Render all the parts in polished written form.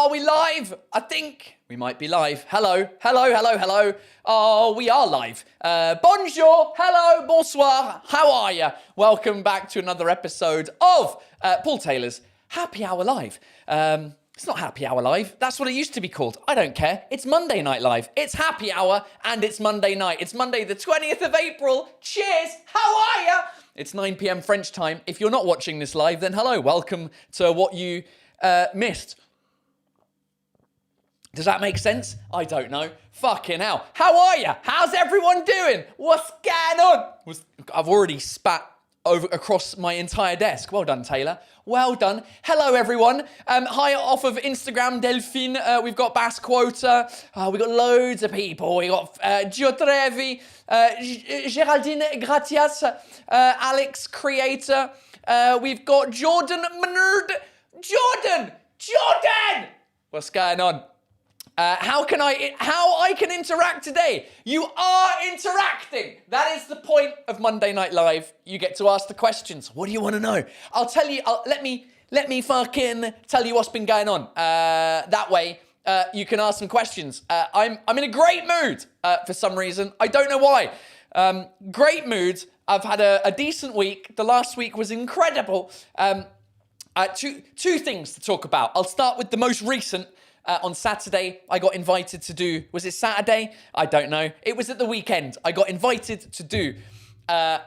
Are we live? I think we might be live. Hello. Oh, we are live. Bonjour, hello, bonsoir. How are you? Welcome back to another episode of Paul Taylor's Happy Hour Live. It's not Happy Hour Live. That's what it used to be called. I don't care. It's Monday Night Live. It's Happy Hour and it's Monday night. It's Monday the 20th of April. Cheers. How are you? It's 9 p.m. French time. If you're not watching this live, then hello. Welcome to what you missed. Does that make sense? I don't know. Fucking hell. How are you? How's everyone doing? What's going on? I've already spat across my entire desk. Well done, Taylor. Well done. Hello, everyone. Hi off of Instagram, Delphine. We've got Bass Quota. We've got loads of people. We got Gio Trevi, Geraldine Gratias, Alex Creator. We've got Jordan Menard. Jordan! What's going on? How I can interact today? You are interacting. That is the point of Monday Night Live. You get to ask the questions. What do you want to know? I'll tell you. Let me fucking tell you what's been going on. That way, you can ask some questions. I'm in a great mood for some reason. I don't know why. Great mood. I've had a decent week. The last week was incredible. Two things to talk about. I'll start with the most recent. On Saturday, I got invited to do... Was it Saturday? I don't know. It was at the weekend. I got invited to do an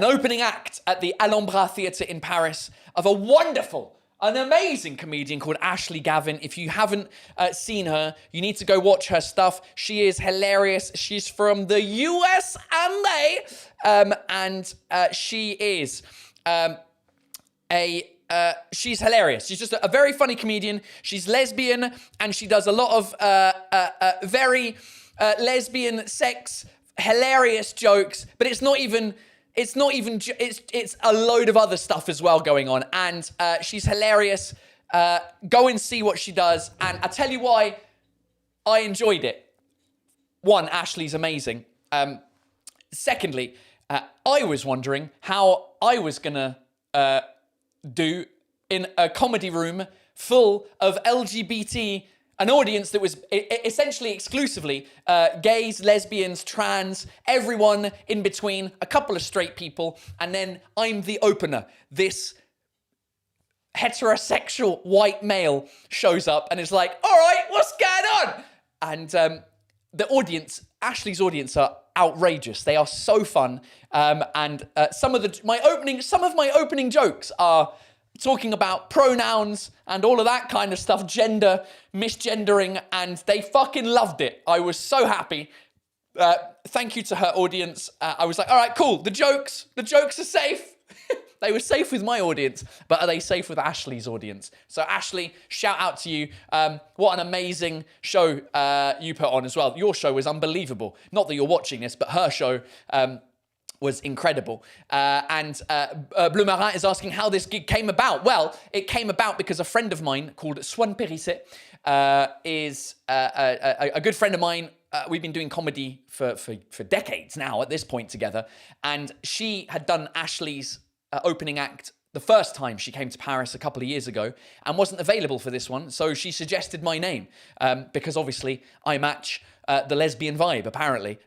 opening act at the Alhambra Theatre in Paris of a wonderful, an amazing comedian called Ashley Gavin. If you haven't seen her, you need to go watch her stuff. She is hilarious. She's from the US and she is she's hilarious. She's just a very funny comedian. She's lesbian, and she does a lot of very lesbian sex, hilarious jokes. But it's a load of other stuff as well going on. And she's hilarious. Go and see what she does. And I tell you why I enjoyed it. One, Ashley's amazing. Secondly, I was wondering how I was gonna do in a comedy room full of LGBT, an audience that was essentially exclusively gays, lesbians, trans, everyone in between, a couple of straight people, and then I'm the opener. This heterosexual white male shows up and is like, all right, what's going on? And the audience, Ashley's audience, are outrageous. They are so fun. And some of my opening jokes are talking about pronouns and all of that kind of stuff, gender, misgendering, and they fucking loved it. I was so happy. Thank you to her audience. I was like, all right, cool. The jokes are safe. They were safe with my audience, but are they safe with Ashley's audience? So Ashley, shout out to you. What an amazing show you put on as well. Your show was unbelievable. Not that you're watching this, but her show was incredible. And Bleu Marin is asking how this gig came about. Well, it came about because a friend of mine called Swan Perisset is a good friend of mine. We've been doing comedy for decades now at this point together. And she had done Ashley's opening act the first time she came to Paris a couple of years ago and wasn't available for this one. So she suggested my name because obviously I match the lesbian vibe, apparently.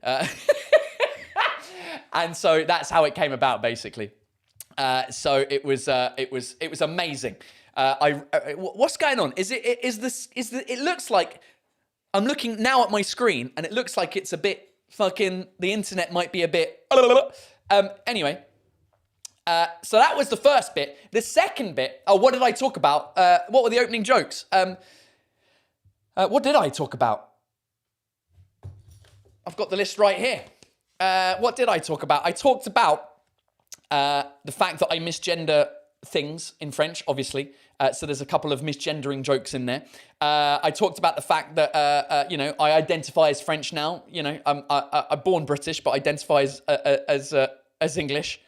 And so that's how it came about, basically. So it was amazing. What's going on? It looks like I'm looking now at my screen, and it looks like it's a bit fucking. The internet might be a bit. Anyway. So that was the first bit. The second bit. Oh, what did I talk about? What were the opening jokes? What did I talk about? I've got the list right here. What did I talk about? I talked about the fact that I misgender things in French, obviously. So there's a couple of misgendering jokes in there. I talked about the fact that, I identify as French now. I'm born British, but identify as English.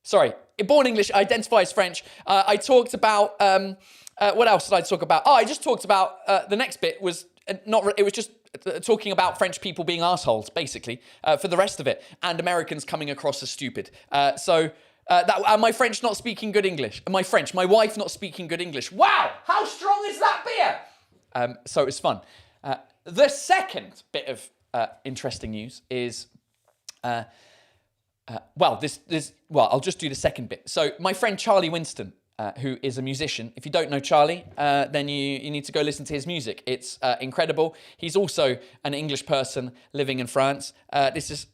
Sorry, born English, identify as French. I talked about, what else did I talk about? Oh, I just talked about, the next bit was it was just talking about French people being assholes, basically, for the rest of it, and Americans coming across as stupid. So My French not speaking good English. My wife not speaking good English. Wow, how strong is that beer? So it was fun. The second bit of interesting news is, I'll just do the second bit. So my friend Charlie Winston, who is a musician. If you don't know Charlie, then you need to go listen to his music. It's incredible. He's also an English person living in France. This is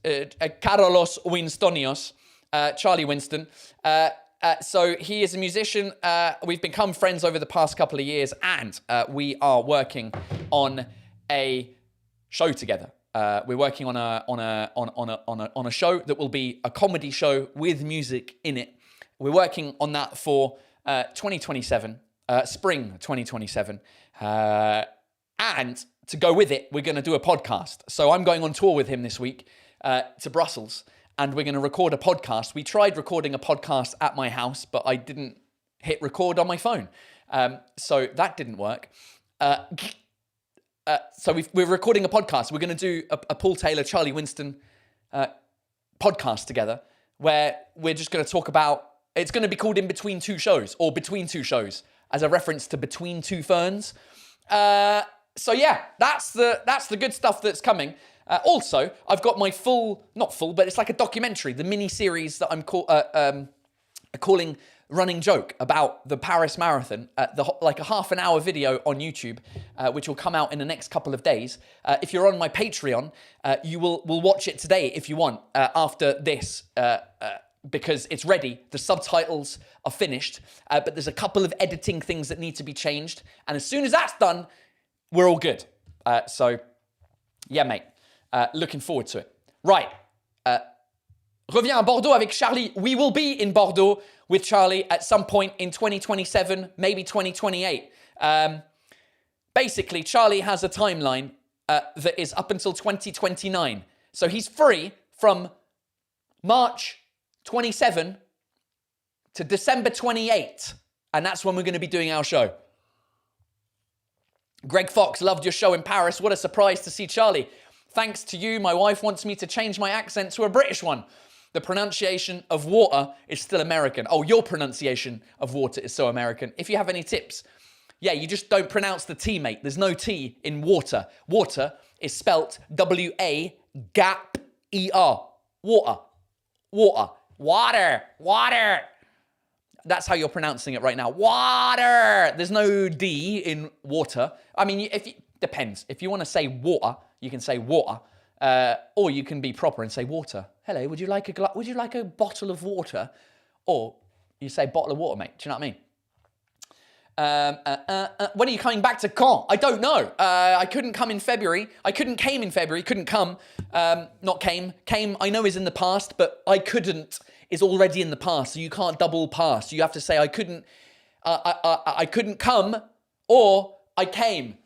Carlos Winstonios. Charlie Winston. So he is a musician. We've become friends over the past couple of years, and we are working on a show together. We're working on a show that will be a comedy show with music in it. We're working on that for 2027, spring 2027, and to go with it, we're going to do a podcast. So I'm going on tour with him this week to Brussels. And we're going to record a podcast. We tried recording a podcast at my house, but I didn't hit record on my phone. So that didn't work. So we're recording a podcast. We're going to do a Paul Taylor, Charlie Winston podcast together, where we're just going to talk about, it's going to be called In Between Two Shows, or Between Two Shows, as a reference to Between Two Ferns. So yeah, that's the good stuff that's coming. Also, I've got my not full, but it's like a documentary, the mini-series that I'm calling Running Joke, about the Paris Marathon, like a half an hour video on YouTube, which will come out in the next couple of days. If you're on my Patreon, you will watch it today if you want, after this, because it's ready. The subtitles are finished, but there's a couple of editing things that need to be changed. And as soon as that's done, we're all good. So, yeah, mate. Looking forward to it. Right. Reviens à Bordeaux avec Charlie. We will be in Bordeaux with Charlie at some point in 2027, maybe 2028. Basically, Charlie has a timeline that is up until 2029. So he's free from March 27 to December 28. And that's when we're going to be doing our show. Greg Fox, loved your show in Paris. What a surprise to see Charlie. Thanks to you, my wife wants me to change my accent to a British one. The pronunciation of water is still American. Oh, your pronunciation of water is so American. If you have any tips, yeah, you just don't pronounce the T, mate. There's no T in water. Water is spelt W-A-G-A-P-E-R. Water. Water. Water. Water. That's how you're pronouncing it right now. Water. There's no D in water. I mean, depends. If you want to say water, you can say water, or you can be proper and say water. Hello, would you like a bottle of water? Or you say bottle of water, mate. Do you know what I mean? When are you coming back to Caen? I don't know. I couldn't come in February. Came in February. Couldn't come. Not came. Came, I know, is in the past, but I couldn't is already in the past. So you can't double pass. You have to say I couldn't come, or I came.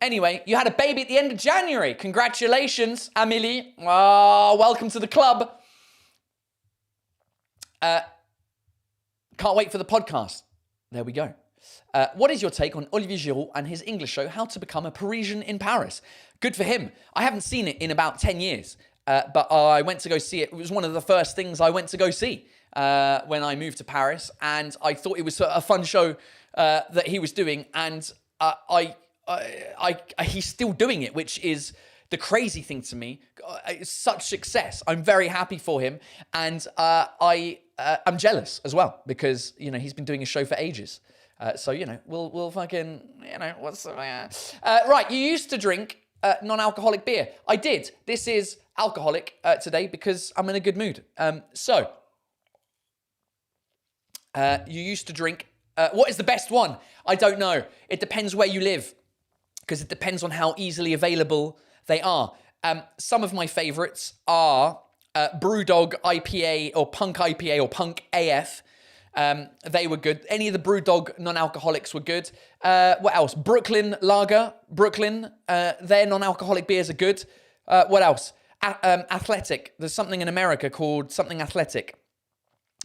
Anyway, you had a baby at the end of January. Congratulations, Amélie. Oh, welcome to the club. Can't wait for the podcast. There we go. What is your take on Olivier Giroud and his English show, How to Become a Parisian in Paris? Good for him. I haven't seen it in about 10 years, but I went to go see it. It was one of the first things I went to go see when I moved to Paris, and I thought it was a fun show that he was doing, and he's still doing it, which is the crazy thing to me. It's such success. I'm very happy for him, and I'm jealous as well, because he's been doing a show for ages. So we'll fucking what's right. You used to drink non-alcoholic beer. I did. This is alcoholic today because I'm in a good mood. So you used to drink. What is the best one? I don't know. It depends where you live, because it depends on how easily available they are. Some of my favorites are Brewdog IPA or Punk IPA or Punk AF. They were good. Any of the Brewdog non-alcoholics were good. What else? Brooklyn Lager. Brooklyn, their non-alcoholic beers are good. What else? Athletic. There's something in America called something Athletic.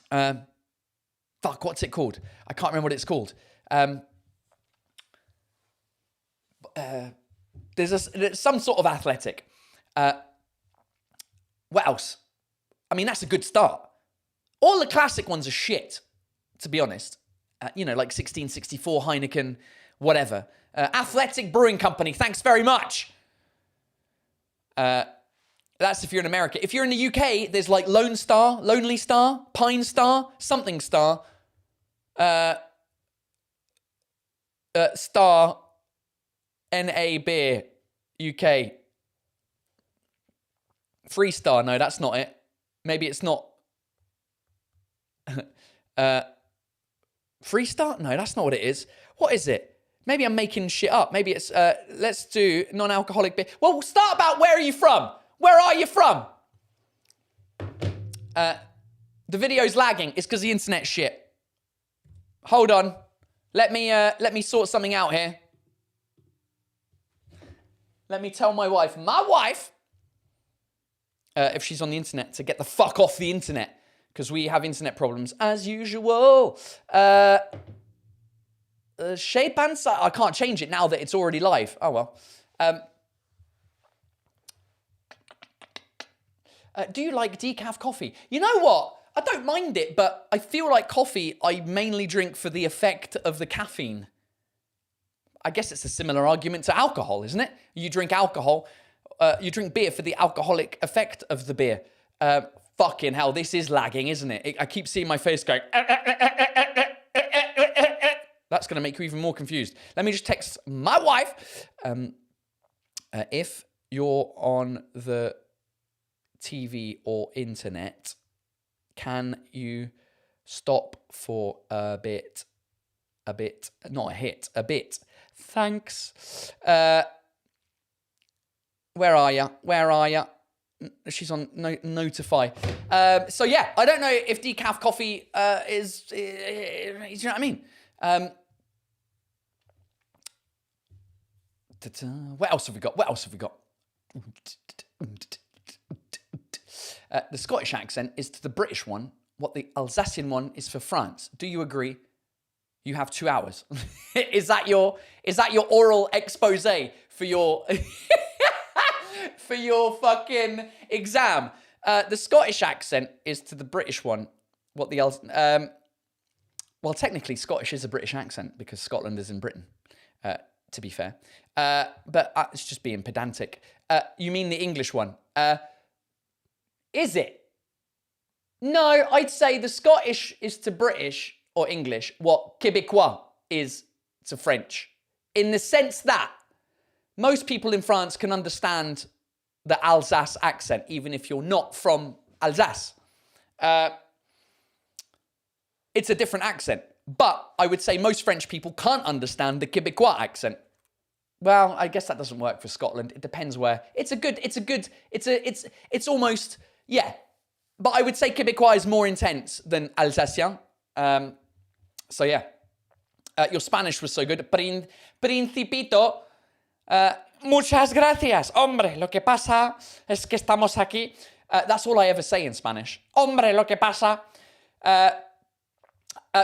What's it called? I can't remember what it's called. There's some sort of Athletic. What else? I mean, that's a good start. All the classic ones are shit, to be honest. Like 1664, Heineken, whatever. Athletic Brewing Company, thanks very much. That's if you're in America. If you're in the UK, there's like Lone Star, Lonely Star, Pine Star, Something Star, Star, NA Beer, UK. Free Star, no, that's not it. Maybe it's not. Free Star? No, that's not what it is. What is it? Maybe I'm making shit up. Maybe it's, let's do non-alcoholic beer. Well, start about where are you from? Where are you from? The video's lagging. It's because the internet's shit. Hold on. Let me sort something out here. Let me tell my wife, if she's on the internet, to get the fuck off the internet. Because we have internet problems as usual. Shape and size. I can't change it now that it's already live. Oh well. Do you like decaf coffee? You know what? I don't mind it, but I feel like coffee I mainly drink for the effect of the caffeine. I guess it's a similar argument to alcohol, isn't it? You drink alcohol, you drink beer for the alcoholic effect of the beer. Fucking hell, this is lagging, isn't it? I keep seeing my face going. That's going to make you even more confused. Let me just text my wife. If you're on the TV or internet, can you stop for a bit, not a hit, a bit. Thanks. Where are you? She's on notify. So yeah, I don't know if decaf coffee is, you know what I mean? What else have we got? The Scottish accent is to the British one what the Alsatian one is for France. Do you agree? You have 2 hours. Is that your oral expose for your for your fucking exam? The Scottish accent is to the British one what the well, technically Scottish is a British accent because Scotland is in Britain. To be fair, but it's just being pedantic. You mean the English one? Is it? No, I'd say the Scottish is to British or English what Québécois is to French, in the sense that most people in France can understand the Alsace accent, even if you're not from Alsace. It's a different accent, but I would say most French people can't understand the Québécois accent. Well, I guess that doesn't work for Scotland. It depends where. It's almost, yeah. But I would say Québécois is more intense than Alsacien. So yeah. Your Spanish was so good. Principito, muchas gracias. Hombre, lo que pasa es que estamos aquí. That's all I ever say in Spanish. Hombre, lo que pasa.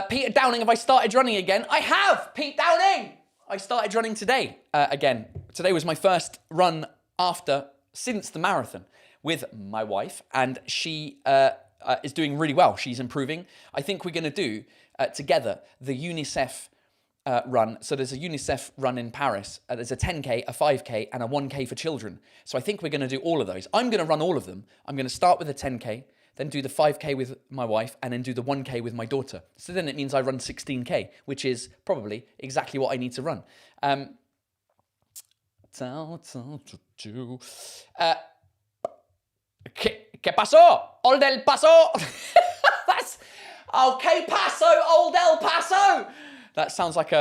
Peter Downing, have I started running again? I have! Pete Downing! I started running today again. Today was my first run since the marathon with my wife, and she is doing really well. She's improving. I think we're going to do together the UNICEF run. So there's a UNICEF run in Paris. There's a 10K, a 5K, and a 1K for children. So I think we're going to do all of those. I'm going to run all of them. I'm going to start with a 10K, then do the 5K with my wife, and then do the 1K with my daughter. So then it means I run 16K, which is probably exactly what I need to run. ¿Qué pasó? Old El Paso! That's... Oh, ¿Qué pasó, Old El Paso? That sounds like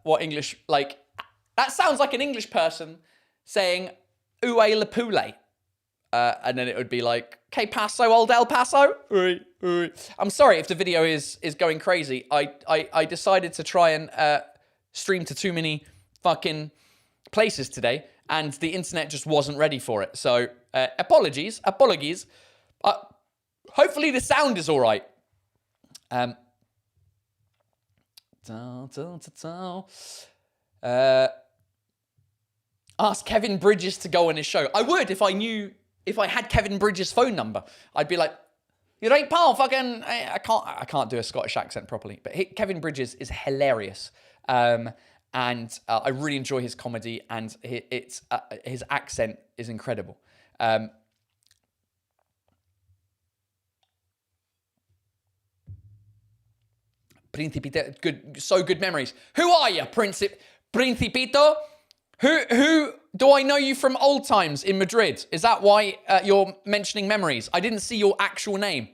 what English, like... That sounds like an English person saying, Uwe Le Poulet. And then it would be like, ¿Qué pasó, Old El Paso? I'm sorry if the video is going crazy. I decided to try and stream to too many fucking places today, and the internet just wasn't ready for it. So apologies. Hopefully the sound is all right. Ask Kevin Bridges to go on his show. I would if I had Kevin Bridges' phone number. I'd be like, You're right, pal. Fucking, I can't do a Scottish accent properly, but Kevin Bridges is hilarious, and I really enjoy his comedy, and his accent is incredible. Principito, good memories. Who are you, Principito? Who do I know you from old times in Madrid? Is that why you're mentioning memories? I didn't see your actual name,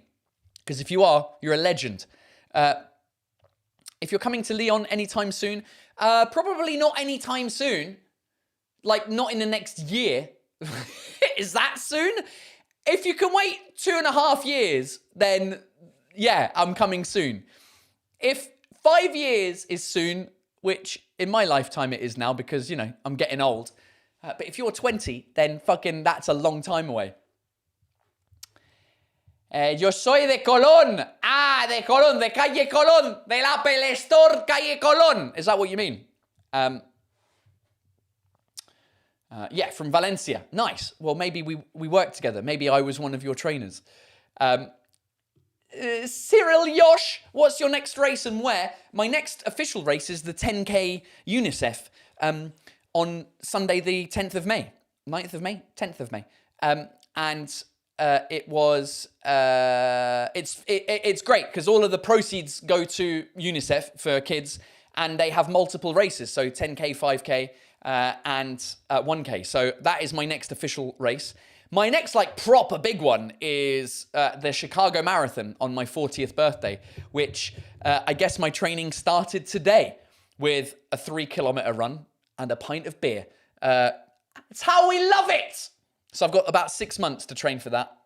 because if you are, you're a legend. If you're coming to Leon anytime soon, probably not anytime soon. Like, not in the next year. Is that soon? If you can wait 2.5 years, then yeah, I'm coming soon. If 5 years is soon, which in my lifetime it is now because, you know, I'm getting old. But if you're 20, then fucking that's a long time away. Yo soy de Colón. Ah, de Colón, de calle Colón, de la Apple Store, calle Colón. Is that what you mean? Yeah, from Valencia. Nice. Well, maybe we worked together. Maybe I was one of your trainers. Cyril Yosh, what's your next race and where? My next official race is the 10K UNICEF on Sunday the 10th of May. 9th of May? 10th of May. It was, it's great because all of the proceeds go to UNICEF for kids, and they have multiple races. So 10K, 5K, and 1K. So that is my next official race. My next, like, proper big one is the Chicago Marathon on my 40th birthday, which I guess my training started today with a 3-kilometer run and a pint of beer. It's how we love it! So I've got about 6 months to train for that.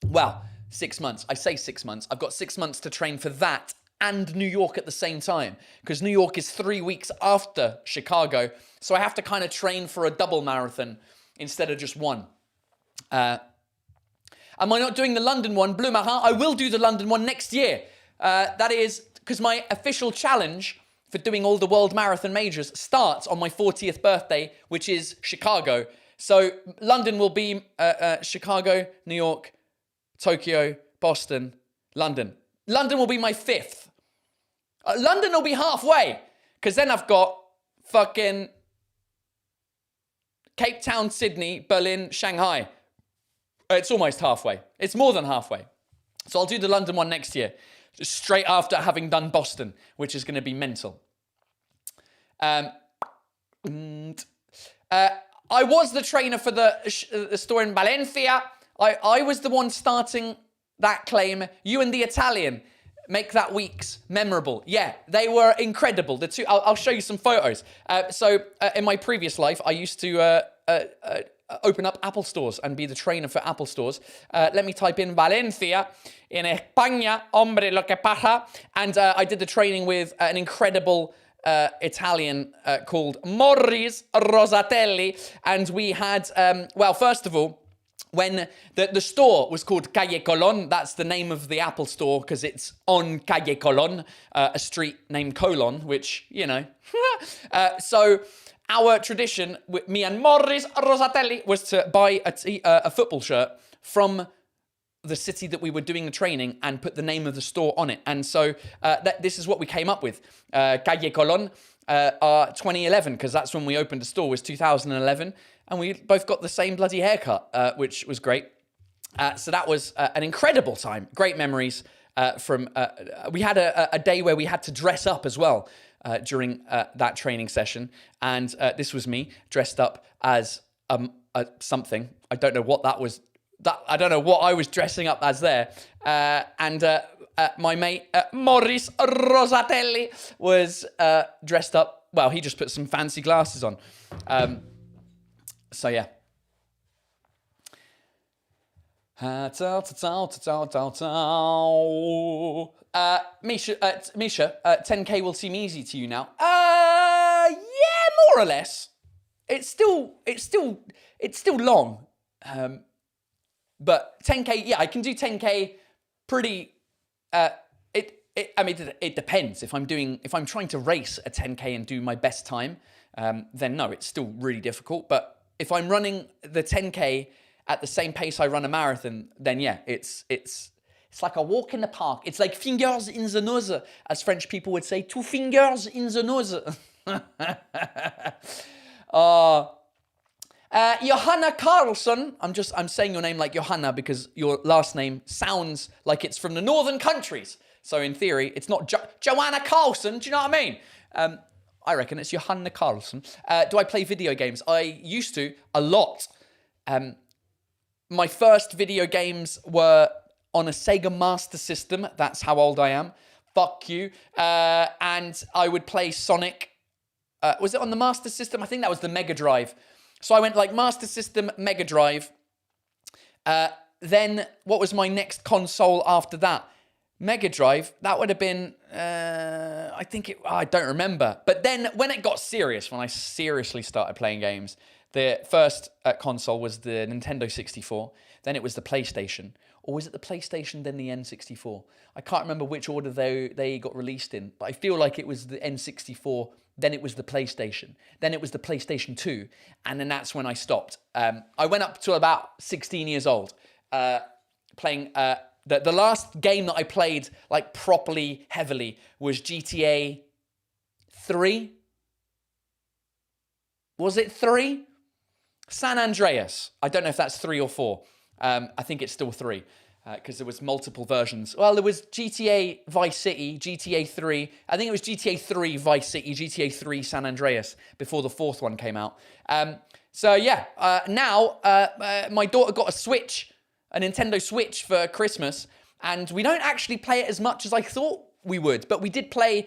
Well, 6 months. I say 6 months. I've got 6 months to train for that and New York at the same time, because New York is 3 weeks after Chicago. So I have to kind of train for a double marathon instead of just one. Am I not doing the London one, Blue Marin? I will do the London one next year. That is because my official challenge for doing all the World Marathon Majors starts on my 40th birthday, which is Chicago. So London will be Chicago, New York, Tokyo, Boston, London. London will be my 5th. London will be halfway, because then I've got fucking Cape Town, Sydney, Berlin, Shanghai. It's almost halfway. It's more than halfway. So I'll do the London one next year, just straight after having done Boston, which is going to be mental. I was the trainer for the store in Valencia. I was the one starting that claim. You and the Italian make that week's memorable. Yeah, they were incredible. The two. I'll show you some photos. In my previous life, I used to open up Apple stores and be the trainer for Apple stores. Let me type in Valencia, in España, hombre, lo que pasa. And I did the training with an incredible Italian called Maurice Rosatelli. And we had, first of all, when the store was called Calle Colón, that's the name of the Apple store because it's on Calle Colón, a street named Colón, which, you know. So our tradition, with me and Maurice Rosatelli, was to buy a football shirt from the city that we were doing the training and put the name of the store on it. And so this is what we came up with. Calle Colón 2011, because that's when we opened the store, was 2011. And we both got the same bloody haircut, which was great. So that was an incredible time. Great memories we had a day where we had to dress up as well during that training session. And this was me dressed up as something. I don't know what that was. I don't know what I was dressing up as there. And my mate, Maurice Rosatelli, was dressed up. Well, he just put some fancy glasses on. So yeah. Misha, 10K will seem easy to you now. Yeah, more or less. It's still long. But 10K, yeah, I can do 10K pretty. It depends. If I'm trying to race a 10K and do my best time, then no, it's still really difficult. But if I'm running the 10K at the same pace I run a marathon, then yeah, it's like a walk in the park. It's like fingers in the nose, as French people would say, 2 fingers in the nose. Johanna Karlsson. I'm saying your name like Johanna because your last name sounds like it's from the northern countries. So in theory, it's not Joanna Karlsson. Do you know what I mean? I reckon it's Johanna Karlsson. Do I play video games? I used to a lot. My first video games were on a Sega Master System. That's how old I am. Fuck you. And I would play Sonic. Was it on the Master System? I think that was the Mega Drive. So I went like Master System, Mega Drive. Then what was my next console after that? Mega Drive. That would have been, I don't remember. But then when it got serious, when I seriously started playing games, the first console was the Nintendo 64. Then it was the PlayStation. Or was it the PlayStation, then the N64? I can't remember which order they got released in, but I feel like it was the N64, then it was the PlayStation, then it was the PlayStation 2, and then that's when I stopped. I went up to about 16 years old, playing... The last game that I played, like, properly, heavily, was GTA 3. Was it 3? San Andreas. I don't know if that's 3 or 4. I think it's still 3 because there was multiple versions. Well, there was GTA Vice City, GTA 3. I think it was GTA 3 Vice City, GTA 3 San Andreas before the 4th one came out. Now my daughter got a Switch, a Nintendo Switch for Christmas, and we don't actually play it as much as I thought we would, but we did play...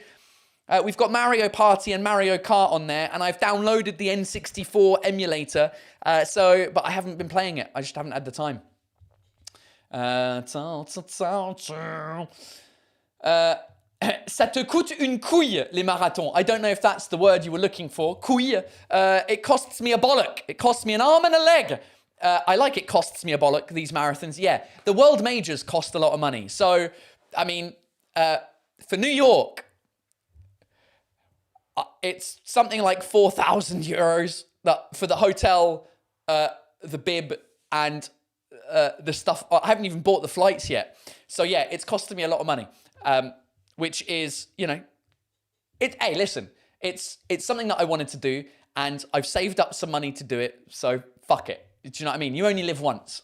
we've got Mario Party and Mario Kart on there, and I've downloaded the N64 emulator, but I haven't been playing it. I just haven't had the time. Ça te coûte une couille, les marathons. I don't know if that's the word you were looking for. Couille. It costs me a bollock. It costs me an arm and a leg. I like it costs me a bollock, these marathons. Yeah, the world majors cost a lot of money. So, I mean, for New York... it's something like 4,000 euros for the hotel, the bib, and the stuff. I haven't even bought the flights yet. So yeah, it's costing me a lot of money, which is, hey, listen, it's something that I wanted to do, and I've saved up some money to do it, so fuck it. Do you know what I mean? You only live once.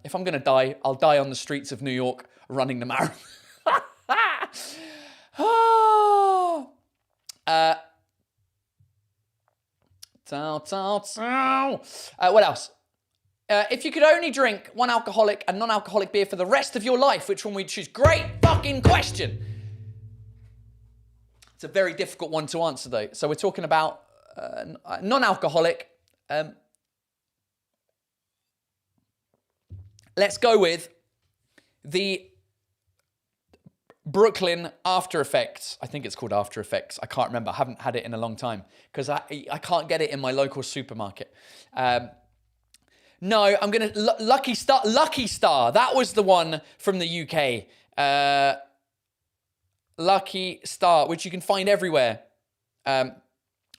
If I'm going to die, I'll die on the streets of New York running the marathon. What else? If you could only drink one alcoholic and non-alcoholic beer for the rest of your life, which one would you choose? Great fucking question. It's a very difficult one to answer, though. So we're talking about non-alcoholic. Let's go with the Brooklyn After Effects. I think it's called After Effects. I can't remember. I haven't had it in a long time because I can't get it in my local supermarket. No, I'm going to... Lucky Star. That was the one from the UK. Lucky Star, which you can find everywhere.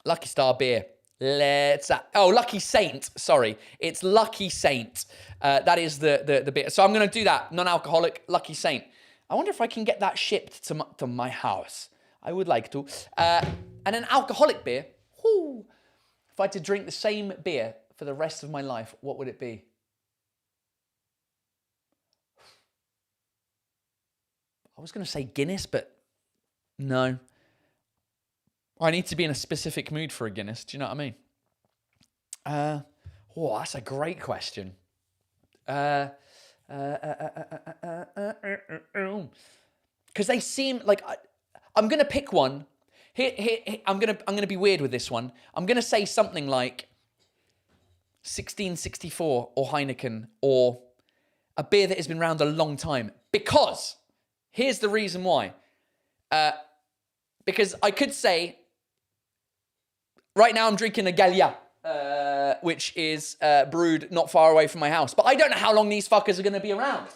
Lucky Star beer. Lucky Saint. Sorry. It's Lucky Saint. That is the beer. So I'm going to do that. Non-alcoholic Lucky Saint. I wonder if I can get that shipped to my house. I would like to. And an alcoholic beer. Whoo, if I had to drink the same beer for the rest of my life, what would it be? I was going to say Guinness, but no. I need to be in a specific mood for a Guinness. Do you know what I mean? That's a great question. Because they seem like I'm gonna pick one. Here, I'm gonna be weird with this one. I'm gonna say something like 1664 or Heineken or a beer that has been around a long time. Because here's the reason why. Because I could say right now I'm drinking a Gallia. Which is brewed not far away from my house. But I don't know how long these fuckers are going to be around.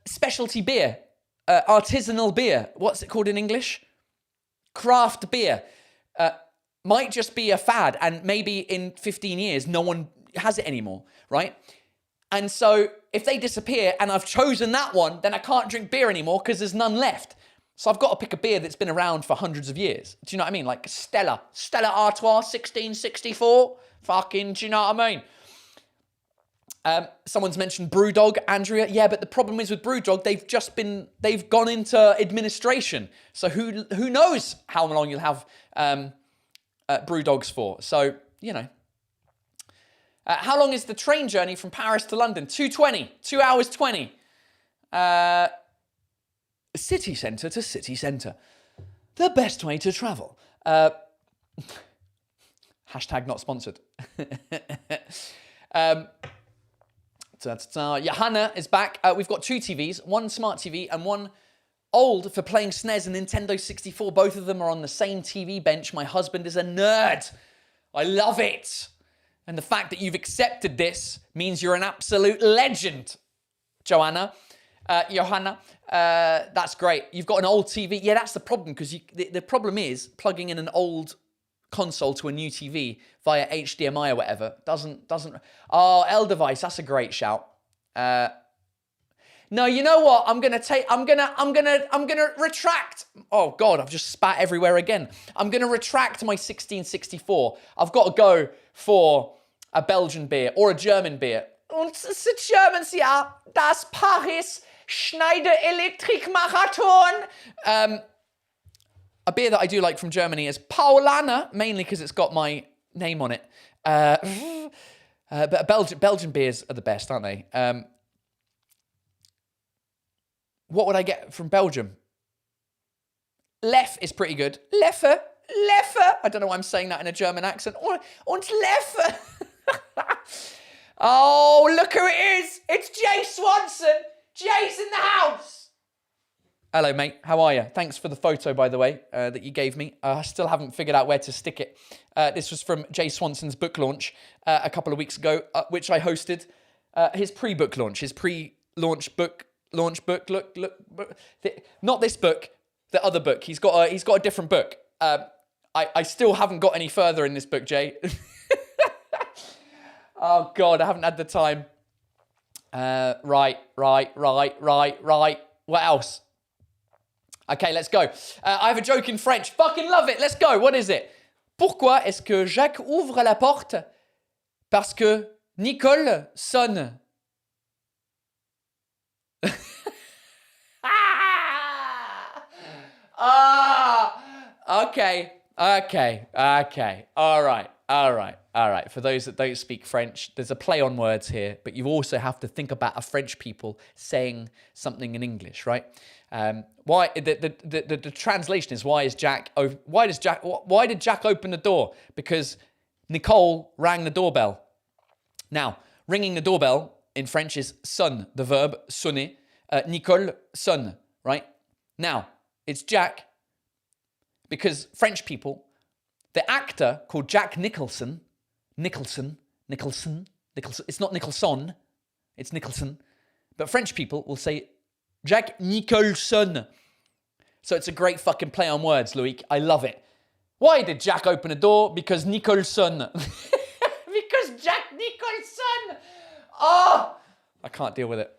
Specialty beer, artisanal beer. What's it called in English? Craft beer. Might just be a fad, and maybe in 15 years, no one has it anymore, right? And so if they disappear and I've chosen that one, then I can't drink beer anymore because there's none left. So I've got to pick a beer that's been around for hundreds of years. Do you know what I mean? Like Stella Artois, 1664. Fucking, do you know what I mean? Someone's mentioned Brewdog, Andrea. Yeah, but the problem is with Brewdog, they've gone into administration. So who knows how long you'll have Brewdogs for? So, you know. How long is the train journey from Paris to London? 2 hours 20. City centre to city centre. The best way to travel. Hashtag not sponsored. Johanna is back. We've got 2 TVs, one smart TV and one old for playing SNES and Nintendo 64. Both of them are on the same TV bench. My husband is a nerd. I love it. And the fact that you've accepted this means you're an absolute legend, Johanna. That's great. You've got an old TV. Yeah, that's the problem, because the problem is plugging in an old console to a new TV via HDMI or whatever doesn't. Oh, L device. That's a great shout. No, you know what? I'm gonna retract. Oh God, I've just spat everywhere again. I'm gonna retract my 1664. I've got to go for a Belgian beer or a German beer. Und the Germans, ja, das Paris Schneider Electric Marathon. A beer that I do like from Germany is Paulaner, mainly because it's got my name on it. But Belgian beers are the best, aren't they? What would I get from Belgium? Lef is pretty good. Leffe. I don't know why I'm saying that in a German accent. Und Leffe. Oh, look who it is. It's Jay Swanson. Jay's in the house. Hello, mate. How are you? Thanks for the photo, by the way, that you gave me. I still haven't figured out where to stick it. This was from Jay Swanson's book launch a couple of weeks ago, which I hosted. His pre-book launch, his pre-launch book. Launch book, look, not this book, the other book. He's got a different book. I still haven't got any further in this book, Jay. Oh God, I haven't had the time. Right. What else? Okay, let's go. I have a joke in French. Fucking love it. Let's go. What is it? Pourquoi est-ce que Jacques ouvre la porte? Parce que Nicole sonne. Okay. All right. For those that don't speak French, there's a play on words here, but you also have to think about a French people saying something in English, right? Why the translation is why did Jack open the door? Because Nicole rang the doorbell. Now, ringing the doorbell in French is sonne, the verb sonner. Nicole sonne, right? Now, it's Jack because French people, the actor called Jack Nicholson, it's not Nicholson, it's Nicholson, but French people will say Jack Nicholson. So it's a great fucking play on words, Loic. I love it. Why did Jack open a door? Because Nicholson. Because Jack Nicholson. Oh, I can't deal with it.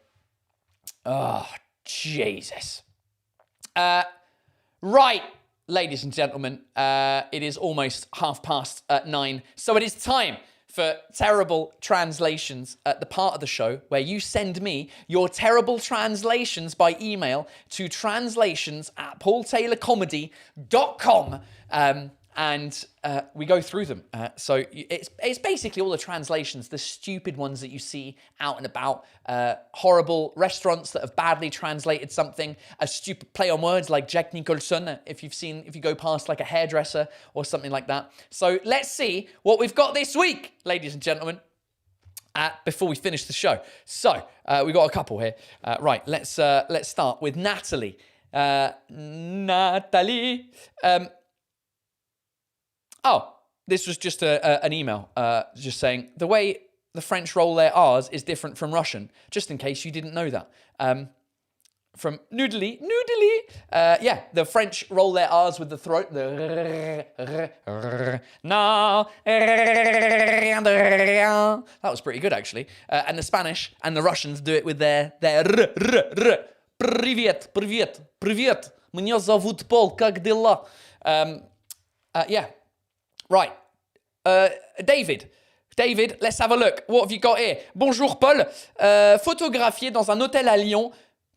Oh, Jesus. Right, ladies and gentlemen, it is almost 9:30. So it is time for terrible translations at the part of the show where you send me your terrible translations by email to translations@paultaylorcomedy.com. And we go through them. So it's basically all the translations, the stupid ones that you see out and about, horrible restaurants that have badly translated something, a stupid play on words like Jack Nicholson, if you go past like a hairdresser or something like that. So let's see what we've got this week, ladies and gentlemen, before we finish the show. So we've got a couple here. Right, let's start with Natalie. Natalie. Oh, this was just an email just saying, the way the French roll their R's is different from Russian, just in case you didn't know that. from noodly. Yeah, the French roll their R's with the throat. No. That was pretty good, actually. And the Spanish and the Russians do it with their Привет, привет, привет. Меня зовут Пол, как дела? Yeah. Right. David, let's have a look. What have you got here? Bonjour Paul. Photographier dans un hôtel à Lyon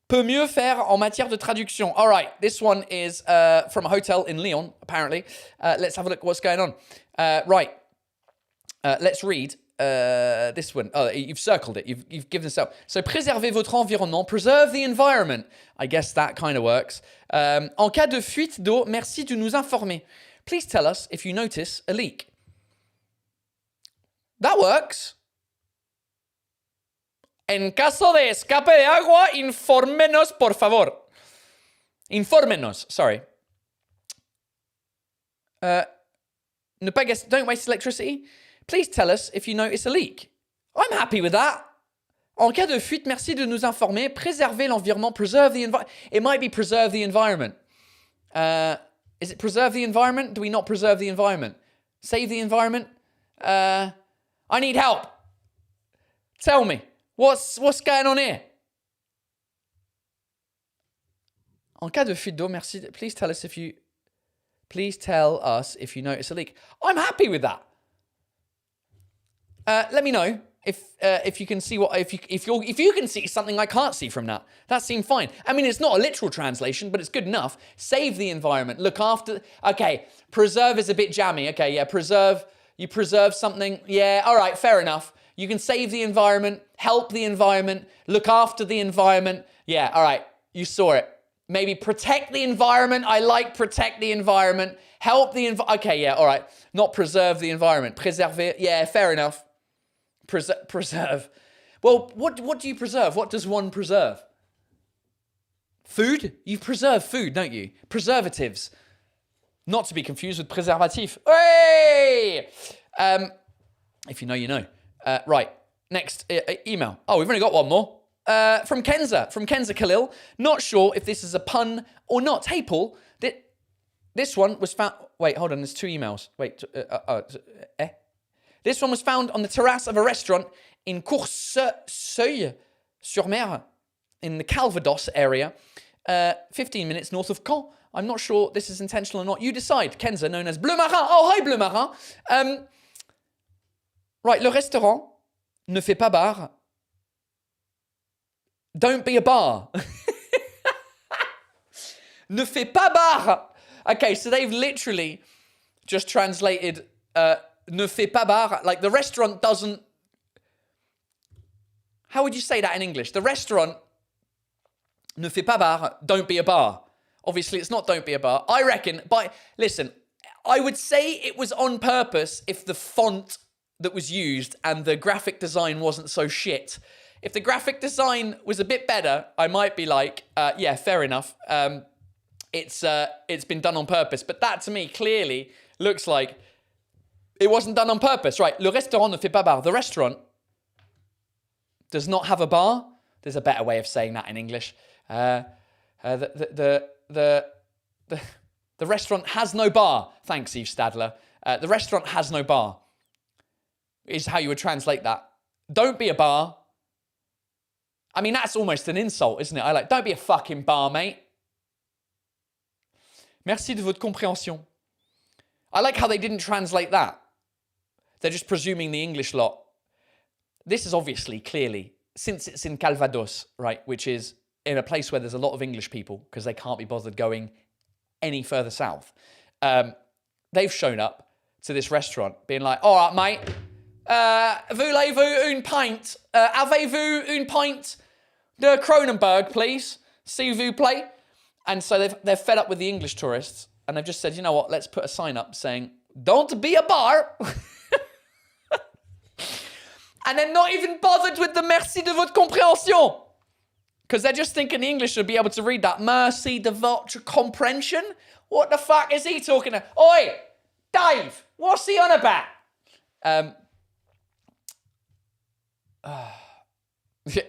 peut mieux faire en matière de traduction. All right, this one is from a hotel in Lyon, apparently. Let's have a look what's going on. Right, let's read this one. Oh, you've circled it. You've given this up. So, préservez votre environnement. Preserve the environment. I guess that kind of works. En cas de fuite d'eau, merci de nous informer. Please tell us if you notice a leak. That works. En caso de escape de agua, infórmenos, por favor. Infórmenos, sorry. Don't waste electricity. Please tell us if you notice a leak. I'm happy with that. En cas de fuite, merci de nous informer. Préserver l'environnement. Preserve the environment. It might be preserve the environment. Is it preserve the environment? Do we not preserve the environment? Save the environment? I need help. Tell me. What's going on here? En cas de fuite d'eau, merci. Please tell us if you notice a leak. I'm happy with that. Let me know if you can see if you can see something I can't see from that. That seemed fine. I mean, it's not a literal translation, but it's good enough. Save the environment. Look after. Okay, preserve is a bit jammy. Okay, yeah, preserve. You preserve something. Yeah, all right, fair enough. You can save the environment, help the environment, look after the environment. Yeah, all right, you saw it. Maybe protect the environment. I like protect the environment. Help the environment. Okay, yeah, all right. Not preserve the environment. Préserver. Yeah, fair enough. Preserve. Well, what do you preserve? What does one preserve? Food? You preserve food, don't you? Preservatives. Not to be confused with préservatif. Hey! If you know, you know. Right, next email. Oh, we've only got one more. From Kenza Khalil. Not sure if this is a pun or not. Hey, Paul, this one was found... Wait, hold on, there's two emails. Wait, This one was found on the terrace of a restaurant in Courceuil-sur-Mer, in the Calvados area, 15 minutes north of Caen. I'm not sure this is intentional or not. You decide. Kenza, known as Bleu Marin. Oh, hi, Bleu Marin. Right, le restaurant ne fait pas bar. Don't be a bar. Ne fait pas bar. Okay, so they've literally just translated ne fait pas bar. Like the restaurant doesn't... How would you say that in English? The restaurant ne fait pas bar. Don't be a bar. Obviously, it's not don't be a bar. I reckon, listen, I would say it was on purpose if the font that was used and the graphic design wasn't so shit. If the graphic design was a bit better, I might be like, yeah, fair enough. It's been done on purpose. But that, to me, clearly looks like it wasn't done on purpose. Right, le restaurant ne fait pas bar. The restaurant does not have a bar. There's a better way of saying that in English. The restaurant has no bar. Thanks, Eve Stadler. The restaurant has no bar is how you would translate that. Don't be a bar. I mean, that's almost an insult, isn't it? Don't be a fucking bar, mate. Merci de votre compréhension. I like how they didn't translate that. They're just presuming the English lot. This is obviously, clearly, since it's in Calvados, right, which is in a place where there's a lot of English people because they can't be bothered going any further south. They've shown up to this restaurant being like, all right, mate, voulez-vous une pint? Avez-vous une pint de Kronenberg, please? S'il vous plaît? And so they're fed up with the English tourists and they've just said, you know what, let's put a sign up saying, don't be a bar. And they're not even bothered with the merci de votre compréhension. Because they're just thinking the English should be able to read that. Merci de votre compréhension? What the fuck is he talking about? Oi, Dave, what's he on about?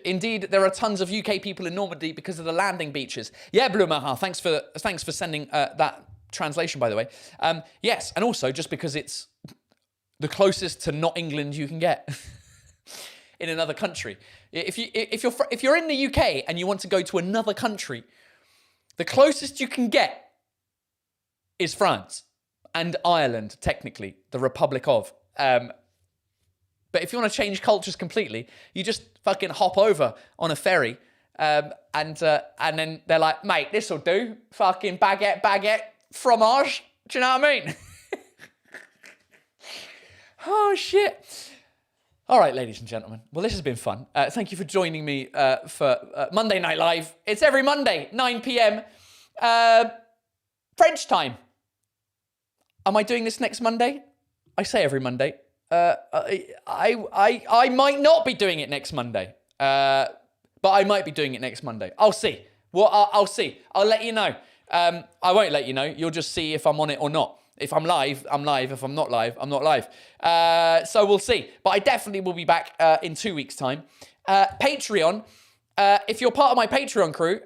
Indeed, there are tons of UK people in Normandy because of the landing beaches. Yeah, Blue Marin, thanks for sending that translation, by the way. Yes, and also just because it's the closest to not England you can get in another country. If you're in the UK and you want to go to another country, the closest you can get is France and Ireland, technically, the Republic of. But if you want to change cultures completely, you just fucking hop over on a ferry, and then they're like, mate, this'll do. Fucking baguette, fromage. Do you know what I mean? Oh, shit. All right, ladies and gentlemen. Well, this has been fun. Thank you for joining me for Monday Night Live. It's every Monday, 9 p.m. French time. Am I doing this next Monday? I say every Monday. I might not be doing it next Monday, but I might be doing it next Monday. I'll see. Well, I'll see. I'll let you know. I won't let you know. You'll just see if I'm on it or not. If I'm live, I'm live. If I'm not live, I'm not live. So we'll see. But I definitely will be back in 2 weeks' time. Patreon. If you're part of my Patreon crew,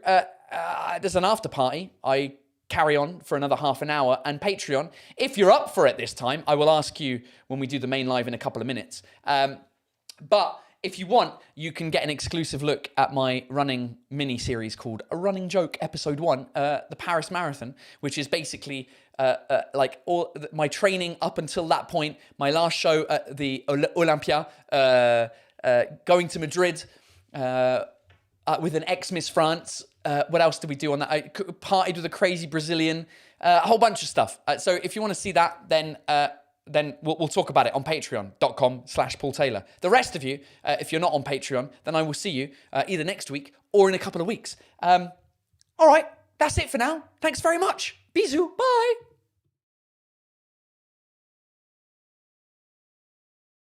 there's an after party. I carry on for another half an hour. And Patreon, if you're up for it this time, I will ask you when we do the main live in a couple of minutes. But if you want, you can get an exclusive look at my running mini-series called A Running Joke Episode 1, the Paris Marathon, which is basically like all my training up until that point, my last show at the Olympia, going to Madrid with an ex-Miss France. What else did we do on that? I partied with a crazy Brazilian, a whole bunch of stuff. So if you want to see that, then we'll talk about it on patreon.com/Paul Taylor. The rest of you, if you're not on Patreon, then I will see you either next week or in a couple of weeks. All right, that's it for now. Thanks very much. Bisous. Bye.